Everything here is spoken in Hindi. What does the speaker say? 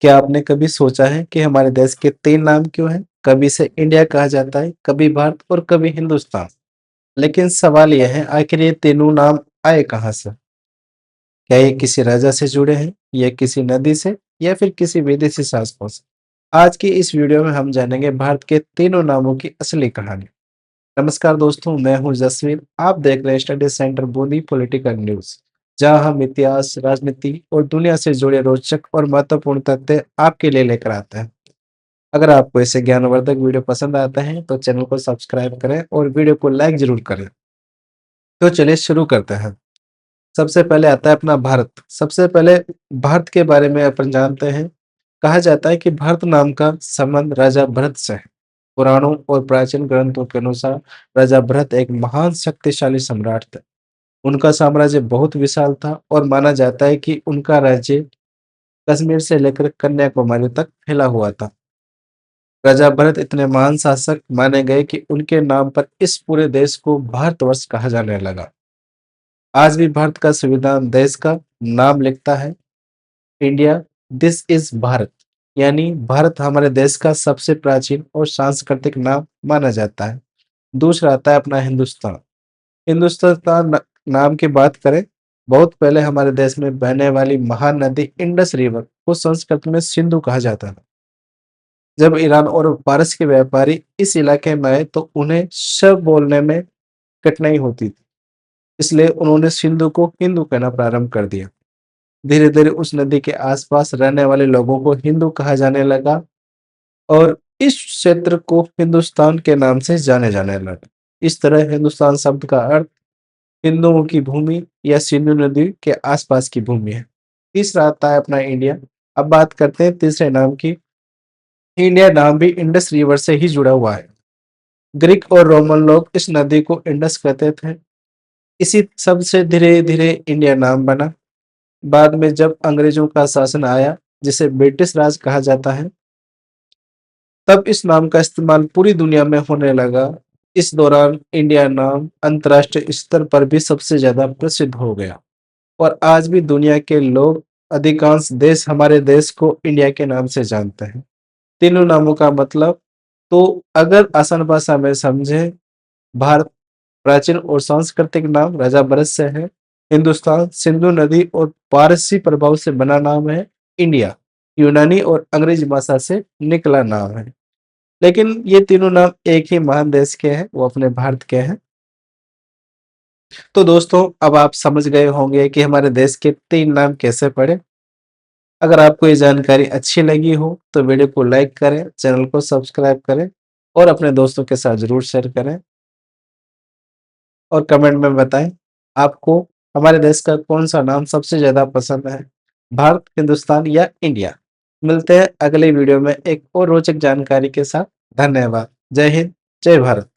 क्या आपने कभी सोचा है कि हमारे देश के 3 नाम क्यों हैं? कभी इसे इंडिया कहा जाता है, कभी भारत और कभी हिंदुस्तान। लेकिन सवाल यह है आखिर ये तीनों नाम आए कहाँ से? क्या ये किसी राजा से जुड़े हैं, या किसी नदी से, या फिर किसी विदेशी शासकों से? आज की इस वीडियो में हम जानेंगे भारत के तीनों नामों की असली कहानी। नमस्कार दोस्तों, मैं हूं जसवीर। आप देख रहे हैं study centre Bundi political news, जहां हम इतिहास, राजनीति और दुनिया से जुड़े रोचक और महत्वपूर्ण तथ्य आपके लिए लेकर आते हैं। अगर आपको ऐसे ज्ञानवर्धक वीडियो पसंद आते हैं तो चैनल को सब्सक्राइब करें और वीडियो को लाइक जरूर करें। तो चलिए शुरू करते हैं। सबसे पहले आता है अपना भारत। सबसे पहले भारत के बारे में अपन जानते हैं। कहा जाता है कि भारत नाम का संबंध राजा भरत से है। पुराणों और प्राचीन ग्रंथों के अनुसार राजा भरत एक महान शक्तिशाली सम्राट थे। उनका साम्राज्य बहुत विशाल था और माना जाता है कि उनका राज्य कश्मीर से लेकर कन्याकुमारी तक फैला हुआ था। राजा भरत इतने महान शासक माने गए कि उनके नाम पर इस पूरे देश को भारतवर्ष कहा जाने लगा। आज भी भारत का संविधान देश का नाम लिखता है, इंडिया, दिस इज भारत। यानी भारत हमारे देश का सबसे प्राचीन और सांस्कृतिक नाम माना जाता है। दूसरा आता है अपना हिंदुस्तान। हिंदुस्तान नाम की बात करें, बहुत पहले हमारे देश में बहने वाली महान नदी इंडस रिवर को संस्कृत में सिंधु कहा जाता था। जब ईरान और पारस के व्यापारी इस इलाके में आए तो उन्हें शब्द बोलने में कठिनाई होती थी, इसलिए उन्होंने सिंधु को हिंदू कहना प्रारंभ कर दिया। धीरे धीरे उस नदी के आसपास रहने वाले लोगों को हिंदू कहा जाने लगा और इस क्षेत्र को हिंदुस्तान के नाम से जाने जाने लगा। इस तरह हिंदुस्तान शब्द का अर्थ हिंदुओं की भूमि या सिंधु नदी के आसपास की भूमि है। तीसरा आता है अपना इंडिया। अब बात करते हैं तीसरे नाम की। इंडिया नाम भी इंडस रिवर से ही जुड़ा हुआ है। ग्रीक और रोमन लोग इस नदी को इंडस कहते थे। इसी सब से धीरे धीरे इंडिया नाम बना। बाद में जब अंग्रेजों का शासन आया, जिसे ब्रिटिश राज कहा जाता है, तब इस नाम का इस्तेमाल पूरी दुनिया में होने लगा। इस दौरान इंडिया नाम अंतर्राष्ट्रीय स्तर पर भी सबसे ज्यादा प्रसिद्ध हो गया और आज भी दुनिया के लोग, अधिकांश देश हमारे देश को इंडिया के नाम से जानते हैं। तीनों नामों का मतलब तो अगर आसान भाषा में समझे, भारत प्राचीन और सांस्कृतिक नाम राजा भरत से है। हिंदुस्तान सिंधु नदी और पारसी प्रभाव से बना नाम है। इंडिया यूनानी और अंग्रेजी भाषा से निकला नाम है। लेकिन ये तीनों नाम एक ही महान देश के हैं, वो अपने भारत के हैं। तो दोस्तों, अब आप समझ गए होंगे कि हमारे देश के 3 नाम कैसे पढ़े। अगर आपको ये जानकारी अच्छी लगी हो तो वीडियो को लाइक करें, चैनल को सब्सक्राइब करें और अपने दोस्तों के साथ ज़रूर शेयर करें और कमेंट में बताएं आपको हमारे देश का कौन-सा नाम सबसे ज़्यादा पसंद है, भारत, हिंदुस्तान या इंडिया। मिलते हैं अगले वीडियो में एक और रोचक जानकारी के साथ। धन्यवाद। जय हिंद, जय भारत।